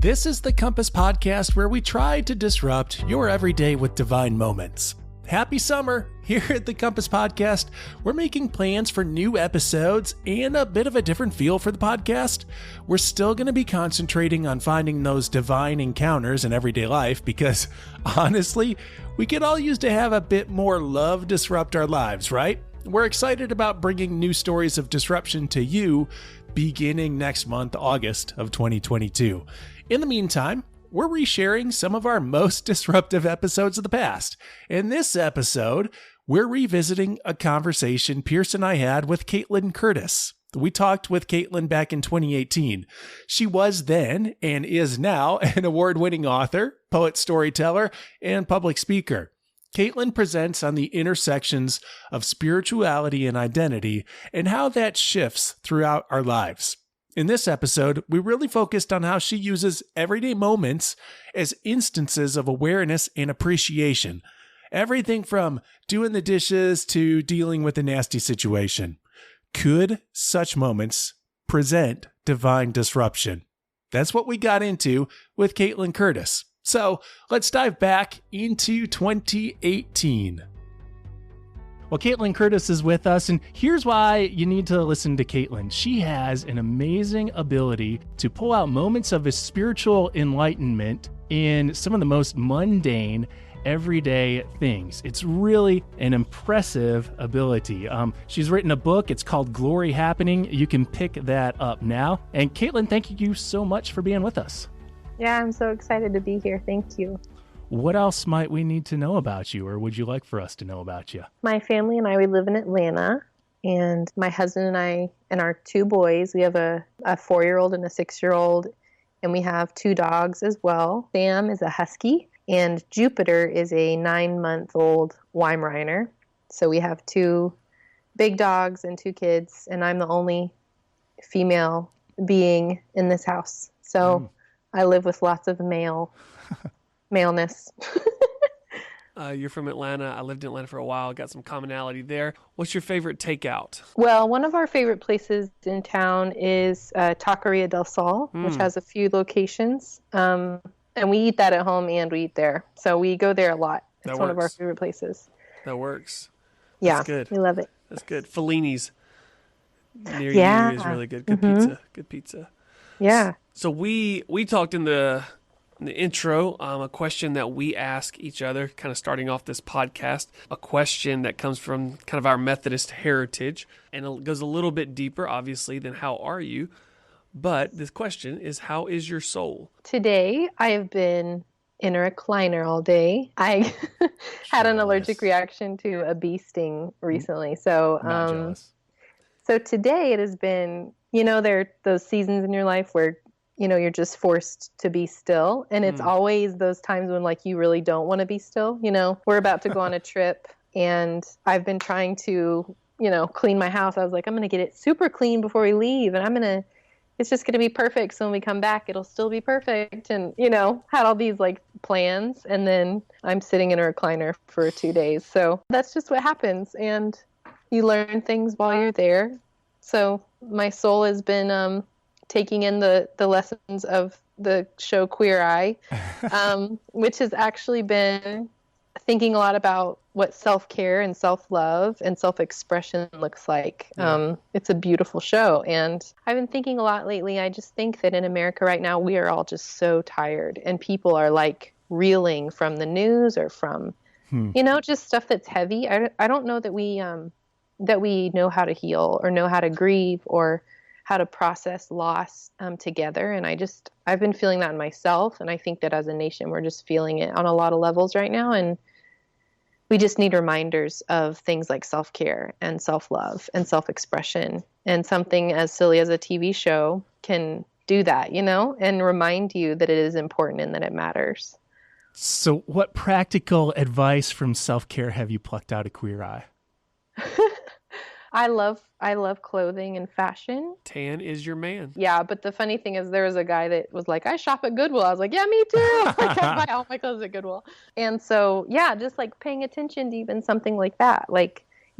This is the Compass Podcast, where we try to disrupt your everyday with divine moments. Happy summer! Here at the Compass Podcast, we're making plans for new episodes and a bit of a different feel for the podcast. We're still going to be concentrating on finding those divine encounters in everyday life because, honestly, we could all use to have a bit more love disrupt our lives, right? We're excited about bringing new stories of disruption to you beginning next month, August of 2022. In the meantime, we're resharing some of our most disruptive episodes of the past. In this episode, we're revisiting a conversation Pierce and I had with Kaitlin Curtice. We talked with Kaitlin back in 2018. She was then and is now an award-winning author, poet-storyteller, and public speaker. Kaitlin presents on the intersections of spirituality and identity and how that shifts throughout our lives. In this episode, we really focused on how she uses everyday moments as instances of awareness and appreciation. Everything from doing the dishes to dealing with a nasty situation. Could such moments present divine disruption? That's what we got into with Kaitlin Curtice. So let's dive back into 2018. Well, Kaitlin Curtice is with us, and here's why you need to listen to Kaitlin. She has an amazing ability to pull out moments of a spiritual enlightenment in some of the most mundane, everyday things. It's really an impressive ability. She's written a book. It's called Glory Happening. You can pick that up now. And Kaitlin, thank you so much for being with us. Yeah, I'm so excited to be here. Thank you. What else might we need to know about you, or would you like for us to know about you? My family and I, we live in Atlanta, and my husband and I and our two boys, we have a 4-year-old and a 6-year-old, and we have 2 dogs as well. Sam is a husky, and Jupiter is a 9-month-old Weimaraner. So we have 2 big dogs and 2 kids, and I'm the only female being in this house. So I live with lots of maleness. You're from Atlanta. I lived in Atlanta for a while. Got some commonality there. What's your favorite takeout? Well, one of our favorite places in town is Taqueria del Sol, which has a few locations. And we eat that at home and we eat there. So we go there a lot. It's one of our favorite places. That works. Yeah, that's good. We love it. That's good. Fellini's near you is really good. Good pizza. Good pizza. Yeah. So we talked in the intro, a question that we ask each other, kind of starting off this podcast, a question that comes from kind of our Methodist heritage, and it goes a little bit deeper, obviously, than how are you? But this question is, how is your soul? Today, I have been in a recliner all day. I had an allergic reaction to a bee sting recently. So, so today it has been, there are those seasons in your life where you're just forced to be still. And it's always those times when you really don't want to be still. We're about to go on a trip and I've been trying to, clean my house. I was like, I'm going to get it super clean before we leave. And it's just going to be perfect. So when we come back, it'll still be perfect. And, had all these plans. And then I'm sitting in a recliner for 2 days. So that's just what happens. And you learn things while you're there. So my soul has been, taking in the lessons of the show Queer Eye, which has actually been thinking a lot about what self-care and self-love and self-expression looks like. Yeah. It's a beautiful show. And I've been thinking a lot lately. I just think that in America right now, we are all just so tired and people are reeling from the news or from, just stuff that's heavy. I don't know that we know how to heal or know how to grieve or how to process loss together. And I've been feeling that in myself. And I think that as a nation, we're just feeling it on a lot of levels right now. And we just need reminders of things like self-care and self-love and self-expression. And something as silly as a TV show can do that, and remind you that it is important and that it matters. So what practical advice from self-care have you plucked out of Queer Eye? I love clothing and fashion. Tan is your man. Yeah, but the funny thing is there was a guy that was like, I shop at Goodwill. I was like, yeah, me too. I buy all my clothes at Goodwill. And so, yeah, just paying attention to even something like that.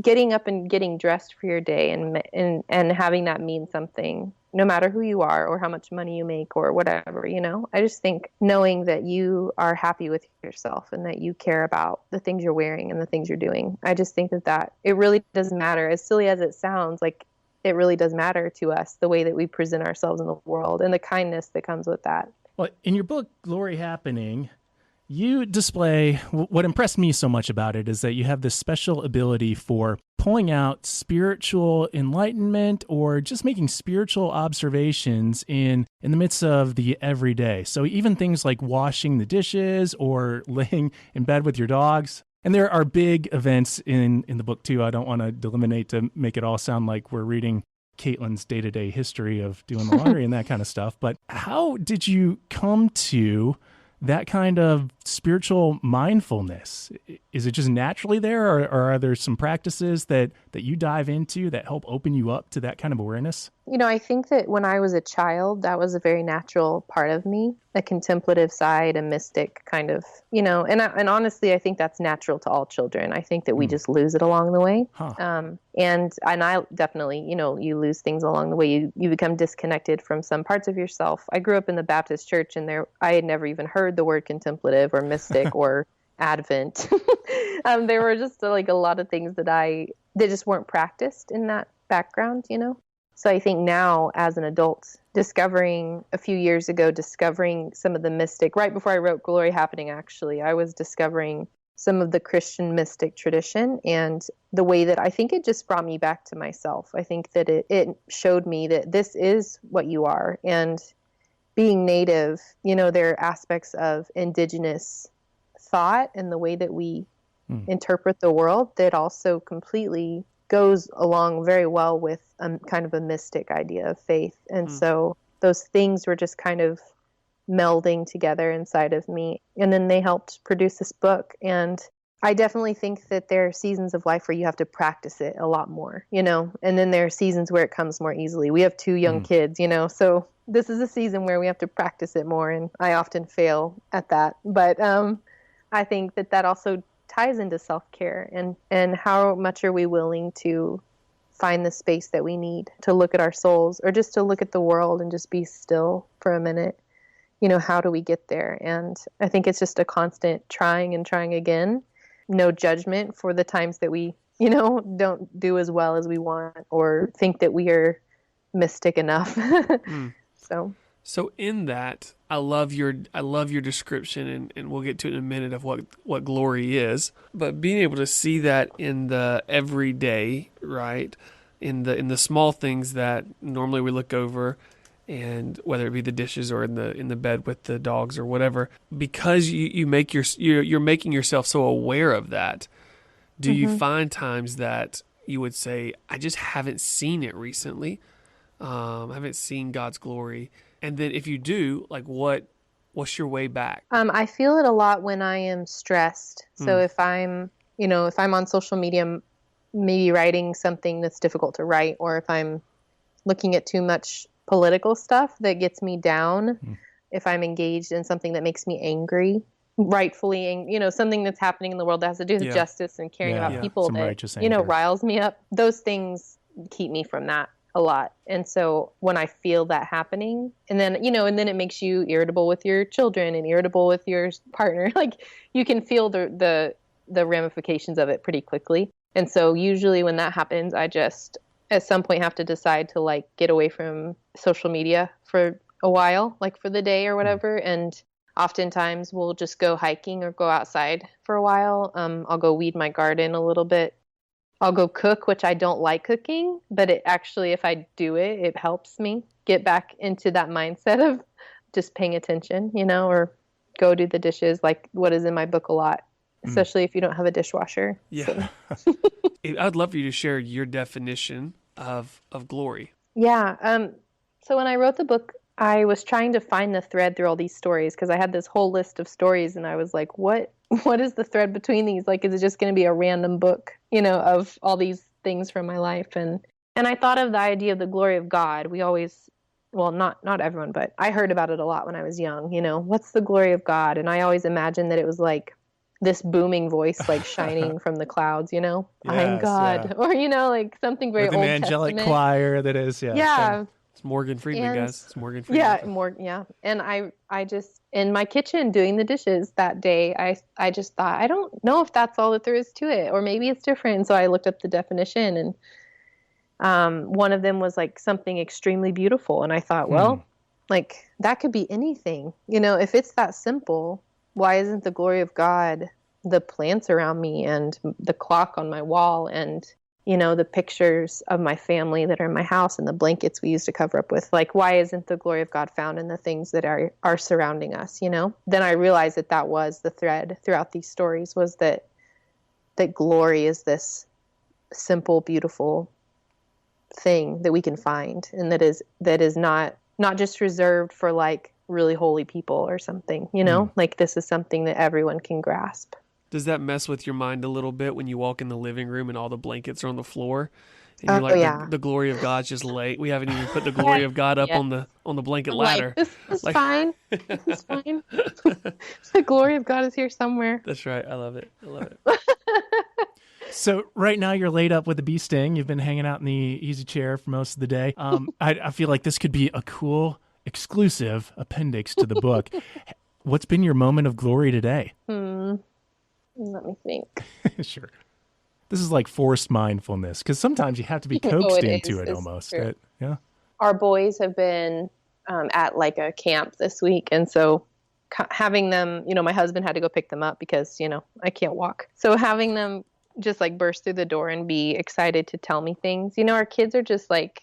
getting up and getting dressed for your day and having that mean something, no matter who you are or how much money you make or whatever, I just think knowing that you are happy with yourself and that you care about the things you're wearing and the things you're doing. I just think that it really does matter. As silly as it sounds, like it really does matter to us, the way that we present ourselves in the world and the kindness that comes with that. Well, in your book, Glory Happening, you display what impressed me so much about it is that you have this special ability for pulling out spiritual enlightenment or just making spiritual observations in the midst of the everyday. So even things like washing the dishes or laying in bed with your dogs. And there are big events in the book too. I don't want to delimitate to make it all sound like we're reading Kaitlin's day-to-day history of doing the laundry and that kind of stuff. But how did you come to that kind of spiritual mindfulness? Is it just naturally there, or are there some practices that you dive into that help open you up to that kind of awareness? I think that when I was a child, that was a very natural part of me, a contemplative side, a mystic kind of, and honestly, I think that's natural to all children. I think that we just lose it along the way. Huh. And I definitely, you lose things along the way. You become disconnected from some parts of yourself. I grew up in the Baptist church, and I had never even heard the word contemplative or mystic or Advent. There were just like a lot of things that just weren't practiced in that background, So I think now as an adult, a few years ago, discovering some of the mystic, right before I wrote Glory Happening, actually, I was discovering some of the Christian mystic tradition, and the way that I think it just brought me back to myself. I think that it showed me that this is what you are. And being Native, there are aspects of indigenous thought and the way that we interpret the world that also completely goes along very well with kind of a mystic idea of faith. And so those things were just kind of melding together inside of me. And then they helped produce this book. And I definitely think that there are seasons of life where you have to practice it a lot more, and then there are seasons where it comes more easily. We have 2 young kids, so this is a season where we have to practice it more. And I often fail at that. But I think that also ties into self-care and how much are we willing to find the space that we need to look at our souls, or just to look at the world and just be still for a minute. How do we get there? And I think it's just a constant trying and trying again. No judgment for the times that we, don't do as well as we want or think that we are mystic enough. So in that, I love your description, and we'll get to it in a minute of what glory is. But being able to see that in the everyday, right, in the small things that normally we look over, and whether it be the dishes or in the bed with the dogs or whatever, because you're making yourself so aware of that. Do you find times that you would say, I just haven't seen it recently? I haven't seen God's glory. And then if you do, like what's your way back? I feel it a lot when I am stressed. So if I'm on social media, maybe writing something that's difficult to write, or if I'm looking at too much political stuff that gets me down, if I'm engaged in something that makes me angry, rightfully, something that's happening in the world that has to do with justice and caring about people that, riles me up. Those things keep me from that a lot. And so when I feel that happening, and then it makes you irritable with your children and irritable with your partner, like you can feel the ramifications of it pretty quickly. And so usually when that happens, I just at some point have to decide to like get away from social media for a while, like for the day or whatever. And oftentimes we'll just go hiking or go outside for a while. I'll go weed my garden a little bit. I'll go cook, which I don't like cooking, but it actually, if I do it, it helps me get back into that mindset of just paying attention, or go do the dishes, like what is in my book a lot, especially if you don't have a dishwasher. Yeah. So. I'd love for you to share your definition of glory. Yeah. So when I wrote the book, I was trying to find the thread through all these stories, because I had this whole list of stories, and I was like, what is the thread between these? Like, is it just going to be a random book, of all these things from my life? And I thought of the idea of the glory of God. We always, well, not everyone, but I heard about it a lot when I was young, what's the glory of God? And I always imagined that it was like this booming voice like shining from the clouds, you know, I am Yes, God, yeah. or, you know, like something very With an Old angelic Testament. choir that is, yeah. Yeah. It's Morgan Freeman, And guys. It's Morgan Freeman. yeah, more, yeah. And I just, in my kitchen doing the dishes that day, I just thought, I don't know if that's all that there is to it, or maybe it's different. And so I looked up the definition, and one of them was like something extremely beautiful. And I thought, well, like that could be anything, you know, if it's that simple, why isn't the glory of God the plants around me and the clock on my wall and, you know, the pictures of my family that are in my house and the blankets we used to cover up with? Like, why isn't the glory of God found in the things that are surrounding us, you know? Then I realized that was the thread throughout these stories, was that glory is this simple, beautiful thing that we can find, and that is not just reserved for like really holy people or something, you know? Like, this is something that everyone can grasp. Does that mess with your mind a little bit when you walk in the living room and all the blankets are on the floor, and you're like, the glory of God's just late? We haven't even put the glory of God up on the blanket ladder. Like, this is fine. This is fine. The glory of God is here somewhere. That's right. I love it. So right now you're laid up with a bee sting. You've been hanging out in the easy chair for most of the day. I feel like this could be a cool exclusive appendix to the book. What's been your moment of glory today? Let me think. Sure. This is like forced mindfulness, because sometimes you have to be coaxed into it almost. Yeah. Our boys have been at like a camp this week. And so having them, you know, my husband had to go pick them up because, you know, I can't walk. So having them just like burst through the door and be excited to tell me things. You know, our kids are just like,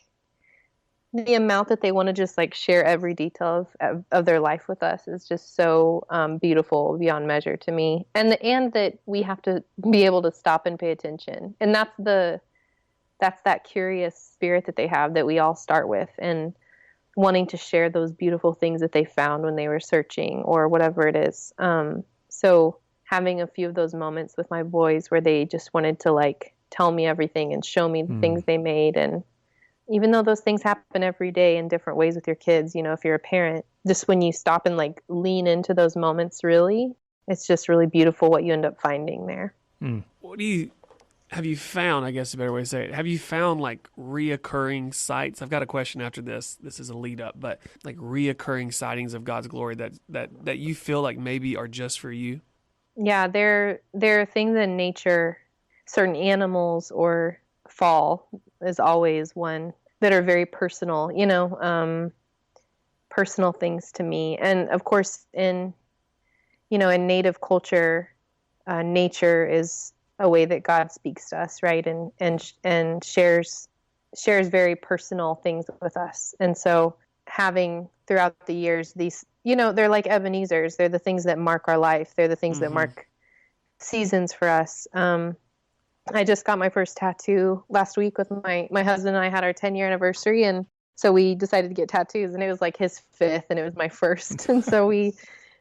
the amount that they want to just like share every detail of their life with us is just so beautiful beyond measure to me. And that we have to be able to stop and pay attention. And that's that curious spirit that they have that we all start with, and wanting to share those beautiful things that they found when they were searching or whatever it is. So having a few of those moments with my boys where they just wanted to like tell me everything and show me the things they made. And even though those things happen every day in different ways with your kids, you know, if you're a parent, just when you stop and like lean into those moments, really, it's just really beautiful what you end up finding there. Have you found, I guess a better way to say it, have you found like reoccurring sights? I've got a question after this. This is a lead up, but like reoccurring sightings of God's glory that you feel like maybe are just for you? Yeah, there are things in nature, certain animals or fall is always one that are very personal, you know, personal things to me. And of course, in native culture, nature is a way that God speaks to us, right? And shares very personal things with us. And so having throughout the years, these, you know, they're like Ebenezer's. They're the things that mark our life. They're the things that mark seasons for us. I just got my first tattoo last week with my husband, and I had our 10-year anniversary. And so we decided to get tattoos, and it was like his 5th and it was my first. And so we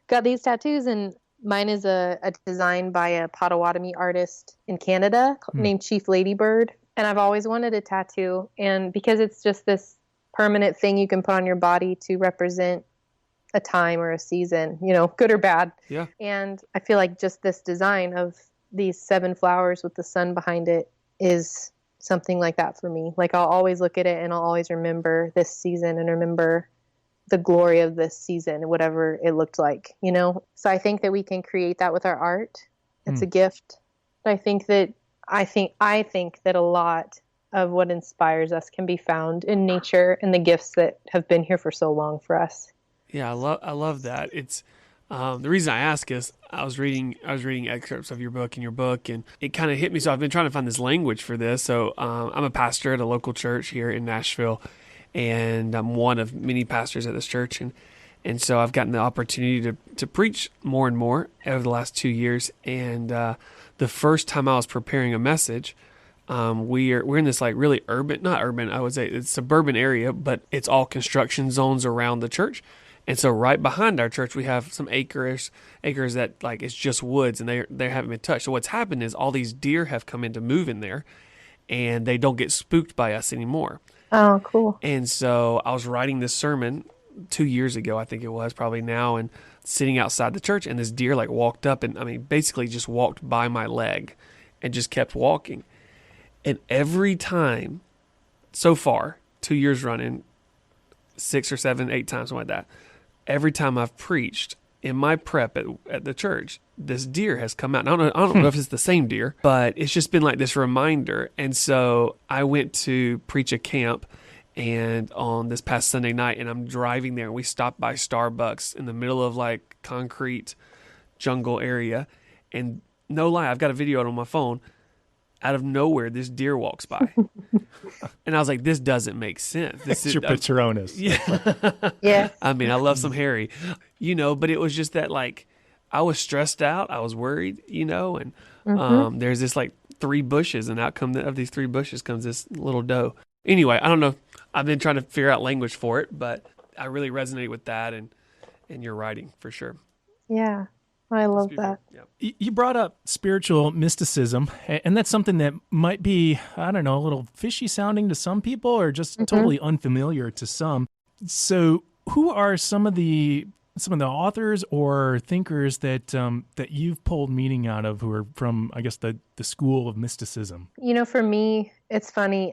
got these tattoos, and mine is a design by a Potawatomi artist in Canada named Chief Ladybird. And I've always wanted a tattoo. And because it's just this permanent thing you can put on your body to represent a time or a season, you know, good or bad. Yeah. And I feel like just this design of these 7 flowers with the sun behind it is something like that for me. Like, I'll always look at it and I'll always remember this season and remember the glory of this season, whatever it looked like, you know? So I think that we can create that with our art. It's a gift. I think that a lot of what inspires us can be found in nature and the gifts that have been here for so long for us. Yeah, I love that. It's the reason I ask is I was reading excerpts of your book, and it kind of hit me. So I've been trying to find this language for this. So I'm a pastor at a local church here in Nashville, and I'm one of many pastors at this church, and so I've gotten the opportunity to preach more and more over the last 2 years. And the first time I was preparing a message, we're in this like really not urban, I would say it's suburban area, but it's all construction zones around the church. And so right behind our church, we have some acres that like it's just woods, and they haven't been touched. So what's happened is all these deer have come in to move in there, and they don't get spooked by us anymore. Oh, cool. And so I was writing this sermon 2 years ago, I think it was probably now, and sitting outside the church, and this deer like walked up and basically just walked by my leg and just kept walking. And every time so far, 2 years running, 6 or 7, 8 times, something like that, every time I've preached in my prep at the church, this deer has come out. And I don't know if it's the same deer, but it's just been like this reminder. And so I went to preach a camp and on this past Sunday night, and I'm driving there, and we stopped by Starbucks in the middle of like concrete jungle area. And no lie, I've got a video on my phone. Out of nowhere, this deer walks by. And I was like, this doesn't make sense. It's your Patronus. Yeah. Yeah. I love some Harry, but it was just that, like, I was stressed out. I was worried, and there's this like 3 bushes, and out of these 3 bushes comes this little doe. Anyway, I don't know. I've been trying to figure out language for it, but I really resonated with that and your writing for sure. Yeah. I love that. Yeah. You brought up spiritual mysticism, and that's something that might be, I don't know, a little fishy sounding to some people or just totally unfamiliar to some. So who are some of the authors or thinkers that you've pulled meaning out of who are from, I guess, the school of mysticism? For me, it's funny.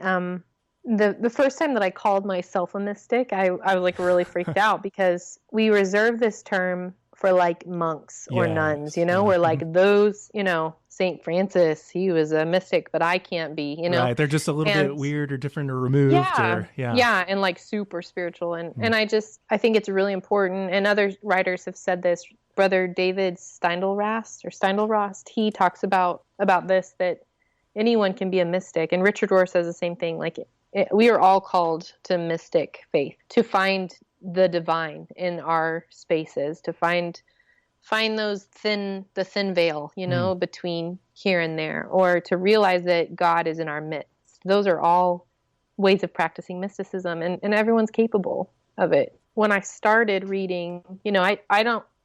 The first time that I called myself a mystic, I was like really freaked out because we reserve this term for like monks or nuns, we're like those, St. Francis, he was a mystic, but I can't be, Right, they're just a little bit weird or different or removed. Yeah, and like super spiritual. And I think it's really important, and other writers have said this. Brother David Steindl-Rast, he talks about this, that anyone can be a mystic. And Richard Rohr says the same thing, like we are all called to mystic faith, to find the divine in our spaces, to find the thin veil, between here and there, or to realize that God is in our midst. Those are all ways of practicing mysticism, and everyone's capable of it. When I started reading, I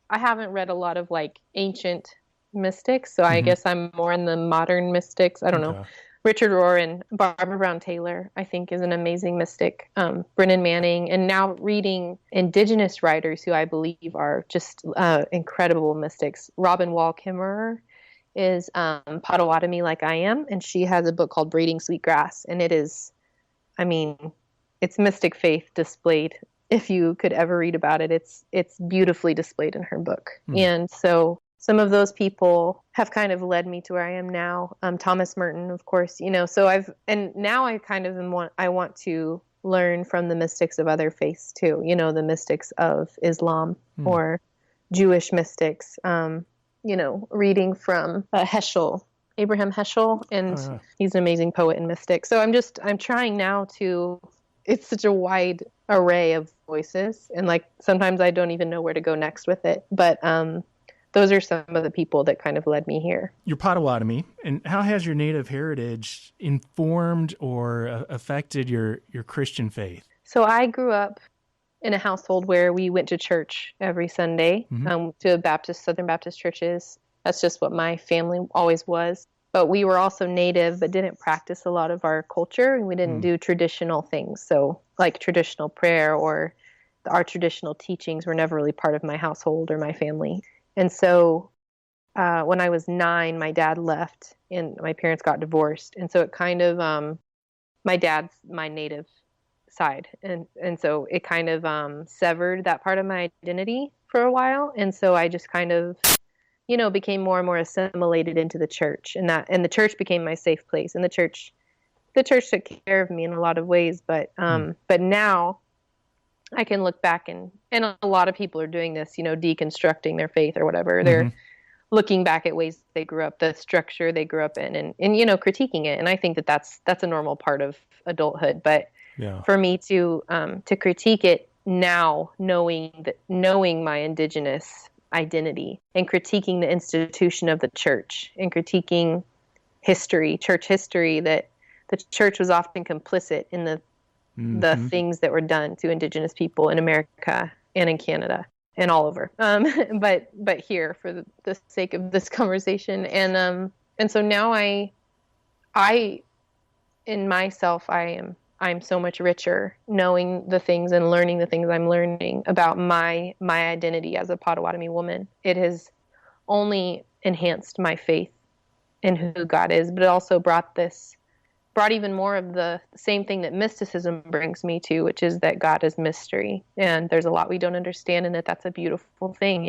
haven't read a lot of like ancient mystics, so I guess I'm more in the modern mystics. I don't know. Richard Rohr and Barbara Brown Taylor, I think, is an amazing mystic. Brennan Manning, and now reading indigenous writers who I believe are just incredible mystics. Robin Wall Kimmerer is Potawatomi like I am, and she has a book called Braiding Sweetgrass, and it is, it's mystic faith displayed. If you could ever read about it, it's beautifully displayed in her book. And so some of those people have kind of led me to where I am now. Thomas Merton, of course, so now I kind of I want to learn from the mystics of other faiths too, the mystics of Islam or Jewish mystics, reading from Abraham Heschel, and he's an amazing poet and mystic. So I'm trying now it's such a wide array of voices, and like sometimes I don't even know where to go next with it, but those are some of the people that kind of led me here. Your Potawatomi, and how has your Native heritage informed or affected your Christian faith? So I grew up in a household where we went to church every Sunday, to Southern Baptist churches. That's just what my family always was. But we were also Native, but didn't practice a lot of our culture, and we didn't do traditional things. So like traditional prayer or our traditional teachings were never really part of my household or my family. And so when I was 9, my dad left and my parents got divorced. And so it kind of, my dad's my Native side. And so it kind of severed that part of my identity for a while. And so I just kind of, became more and more assimilated into the church, and the church became my safe place. And the church took care of me in a lot of ways. But now I can look back and a lot of people are doing this, deconstructing their faith or whatever. They're looking back at ways they grew up, the structure they grew up in, and critiquing it. And I think that's a normal part of adulthood. But for me to critique it now, knowing my indigenous identity, and critiquing the institution of the church, and critiquing church history, that the church was often complicit in the things that were done to indigenous people in America and in Canada and all over. But here for the sake of this conversation. And so now I in myself, I am I'm so much richer knowing the things and learning the things I'm learning about my identity as a Potawatomi woman. It has only enhanced my faith in who God is, but it also brought even more of the same thing that mysticism brings me to, which is that God is mystery. And there's a lot we don't understand in it. That's a beautiful thing,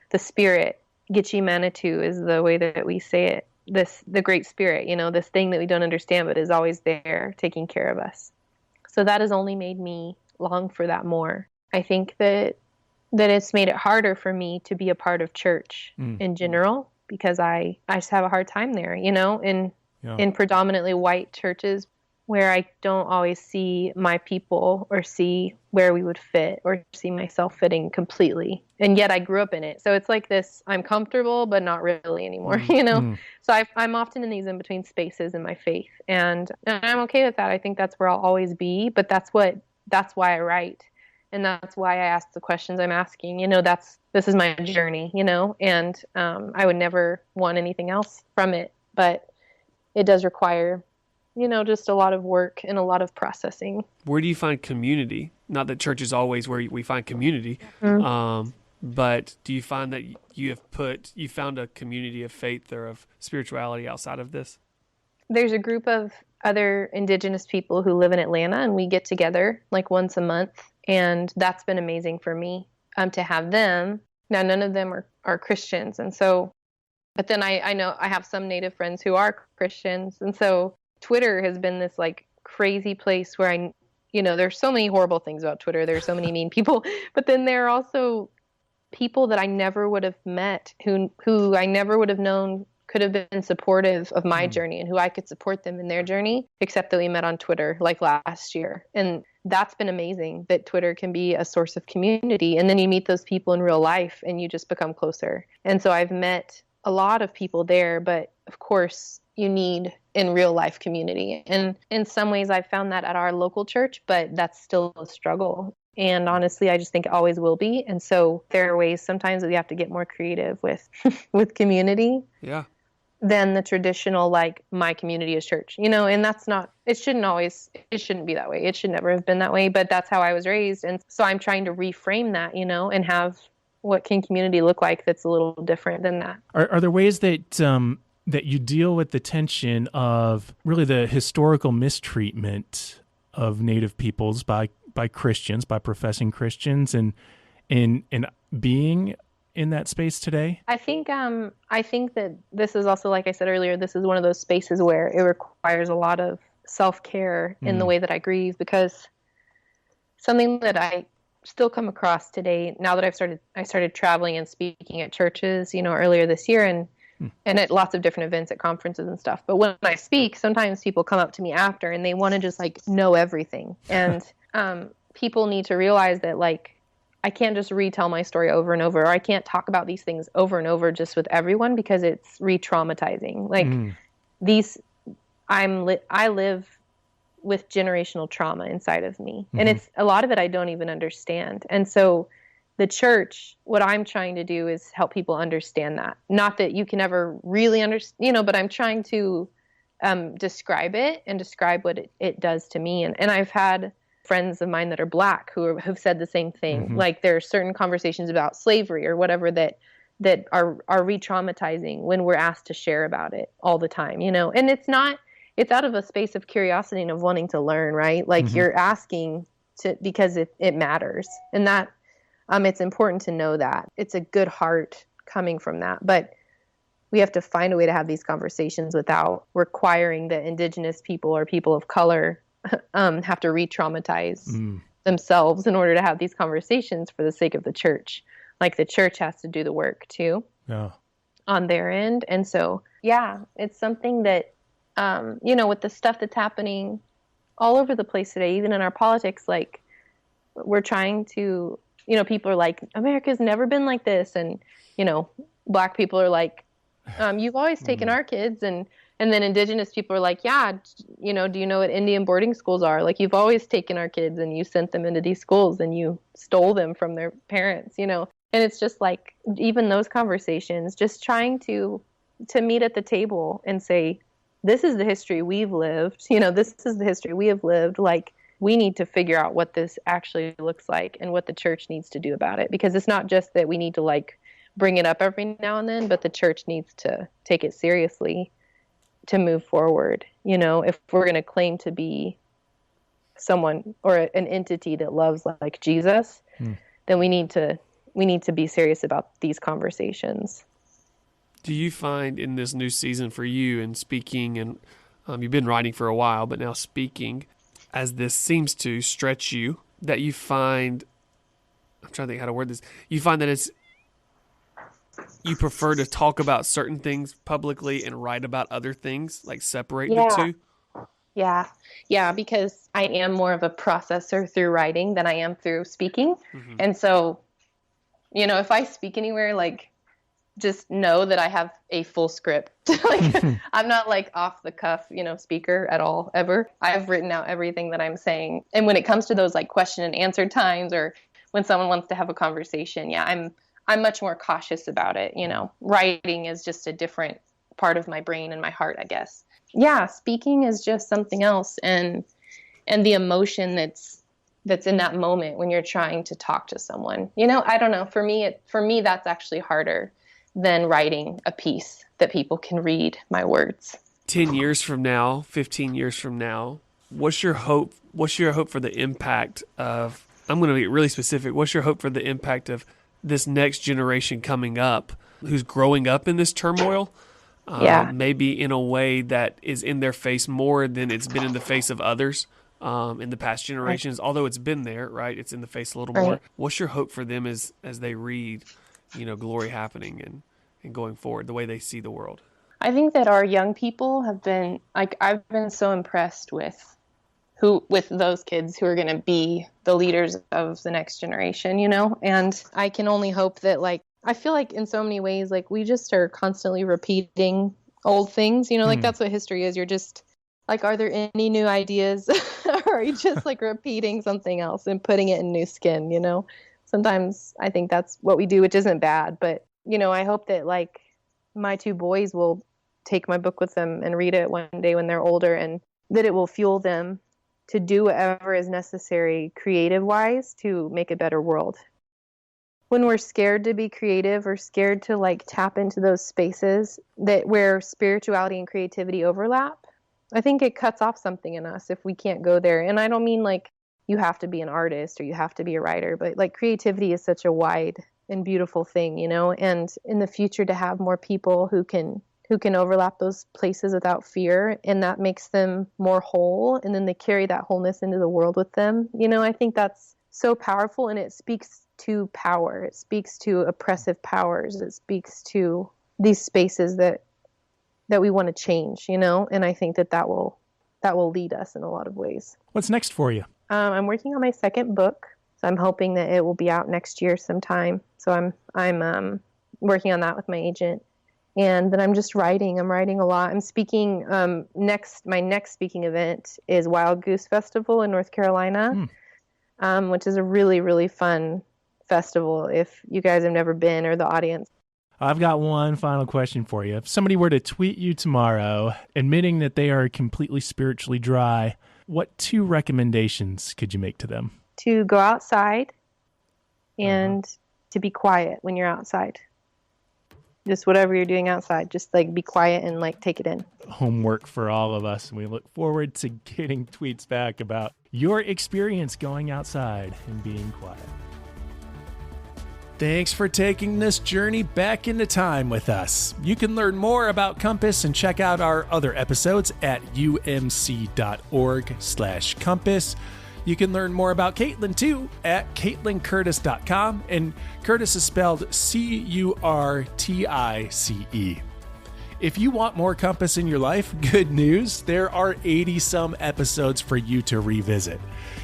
the spirit, Gitche Manitou is the way that we say it. The great spirit, this thing that we don't understand, but is always there taking care of us. So that has only made me long for that more. I think that it's made it harder for me to be a part of church in general, because I just have a hard time there, in predominantly white churches where I don't always see my people or see where we would fit or see myself fitting completely. And yet I grew up in it. So it's like this, I'm comfortable, but not really anymore, So I'm often in these in-between spaces in my faith. And I'm okay with that. I think that's where I'll always be, but that's why I write. And that's why I ask the questions I'm asking. This is my journey, and I would never want anything else from it. But it does require, just a lot of work and a lot of processing. Where do you find community? Not that church is always where we find community, but do you find that you found a community of faith or of spirituality outside of this? There's a group of other Indigenous people who live in Atlanta, and we get together like once a month. And that's been amazing for me to have them. Now, none of them are Christians. And so, but then I know I have some Native friends who are Christians. And so Twitter has been this like crazy place where there's so many horrible things about Twitter. There's so many mean people, but then there are also people that I never would have met who I never would have known could have been supportive of my journey and who I could support them in their journey, except that we met on Twitter like last year. And that's been amazing that Twitter can be a source of community. And then you meet those people in real life and you just become closer. And so I've met a lot of people there, but of course you need in real life community. And in some ways I've found that at our local church, but that's still a struggle. And honestly, I just think it always will be. And so there are ways sometimes that we have to get more creative with community. Yeah. Than the traditional, like, my community is church, and that's not, it shouldn't be that way. It should never have been that way, but that's how I was raised. And so I'm trying to reframe that, and have what can community look like that's a little different than that. Are there ways that that you deal with the tension of really the historical mistreatment of Native peoples by Christians, by professing Christians, and being in that space today? I think that this is also, like I said earlier, this is one of those spaces where it requires a lot of self-care in the way that I grieve, because something that I still come across today, now that I started traveling and speaking at churches, earlier this year, and at lots of different events at conferences and stuff. But when I speak, sometimes people come up to me after and they want to just like know everything. And people need to realize that, like, I can't just retell my story over and over, or I can't talk about these things over and over just with everyone, because it's re-traumatizing. Like I live with generational trauma inside of me, and it's a lot of it I don't even understand. And so the church, what I'm trying to do is help people understand that. Not that you can ever really understand, but I'm trying to describe it and describe what it does to me. And I've had friends of mine that are Black who have said the same thing. Like, there are certain conversations about slavery or whatever that are re-traumatizing when we're asked to share about it all the time, and it's out of a space of curiosity and of wanting to learn, right? Like you're asking because it matters, and that it's important to know that it's a good heart coming from that. But we have to find a way to have these conversations without requiring that Indigenous people or people of color have to re-traumatize themselves in order to have these conversations for the sake of the church. Like, the church has to do the work too on their end. And so, yeah, it's something that, with the stuff that's happening all over the place today, even in our politics, like, we're trying to, people are like, America's never been like this. And, Black people are like, you've always taken our kids. And then Indigenous people are like, yeah, do you know what Indian boarding schools are? Like, you've always taken our kids and you sent them into these schools and you stole them from their parents, And it's just like, even those conversations, just trying to meet at the table and say, this is the history we've lived. This is the history we have lived. Like, we need to figure out what this actually looks like and what the church needs to do about it. Because it's not just that we need to like bring it up every now and then, but the church needs to take it seriously to move forward. If we're going to claim to be someone or an entity that loves like Jesus, then we need to be serious about these conversations. Do you find in this new season for you in speaking, and you've been writing for a while, but now speaking, as this seems to stretch you, that you find, I'm trying to think how to word this, you find that you prefer to talk about certain things publicly and write about other things, like separate the two? Yeah, because I am more of a processor through writing than I am through speaking. Mm-hmm. And so, if I speak anywhere, like, just know that I have a full script. Like, I'm not like off the cuff, speaker at all, ever. I've written out everything that I'm saying. And when it comes to those like question and answer times, or when someone wants to have a conversation, I'm much more cautious about it. Writing is just a different part of my brain and my heart, I guess. Yeah, speaking is just something else. And the emotion that's in that moment when you're trying to talk to someone, I don't know, for me, that's actually harder than writing a piece that people can read my words. 10 years from now, 15 years from now, what's your hope for the impact of, I'm going to be really specific, what's your hope for the impact of this next generation coming up who's growing up in this turmoil? Maybe in a way that is in their face more than it's been in the face of others in the past generations, although it's been there, right? It's in the face a little more. What's your hope for them as they read, glory happening and going forward, the way they see the world? I think that our young people have been, like, I've been so impressed with those kids who are going to be the leaders of the next generation, and I can only hope that, like, I feel like in so many ways, like, we just are constantly repeating old things, like that's what history is. You're just like, are there any new ideas? Or are you just like repeating something else and putting it in new skin, Sometimes I think that's what we do, which isn't bad, but I hope that like my two boys will take my book with them and read it one day when they're older, and that it will fuel them to do whatever is necessary creative wise to make a better world. When we're scared to be creative or scared to like tap into those spaces where spirituality and creativity overlap, I think it cuts off something in us if we can't go there. And I don't mean like you have to be an artist or you have to be a writer, but like creativity is such a wide and beautiful thing, and in the future to have more people who can overlap those places without fear, and that makes them more whole, and then they carry that wholeness into the world with them. I think that's so powerful, and it speaks to power. It speaks to oppressive powers. It speaks to these spaces that we want to change, and I think that will lead us in a lot of ways. What's next for you? I'm working on my second book, so I'm hoping that it will be out next year sometime. So I'm working on that with my agent, and then I'm just writing. I'm writing a lot. I'm speaking. My next speaking event is Wild Goose Festival in North Carolina, which is a really, really fun festival if you guys have never been, or the audience. I've got one final question for you. If somebody were to tweet you tomorrow admitting that they are completely spiritually dry, what 2 recommendations could you make to them? To go outside and to be quiet when you're outside. Just whatever you're doing outside, just like be quiet and like take it in. Homework for all of us. And we look forward to getting tweets back about your experience going outside and being quiet. Thanks for taking this journey back into time with us. You can learn more about Compass and check out our other episodes at umc.org/compass. You can learn more about Kaitlin too at KaitlinCurtice.com, and Curtice is spelled Curtice. If you want more Compass in your life, good news, there are 80-some episodes for you to revisit.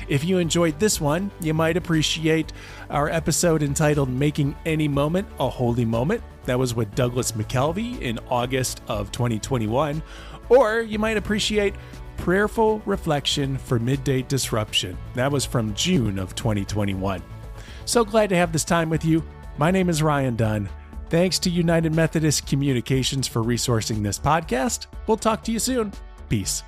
If you enjoyed this one, you might appreciate our episode entitled Making Any Moment a Holy Moment. That was with Douglas McKelvey in August of 2021. Or you might appreciate Prayerful Reflection for Midday Disruption. That was from June of 2021. So glad to have this time with you. My name is Ryan Dunn. Thanks to United Methodist Communications for resourcing this podcast. We'll talk to you soon. Peace.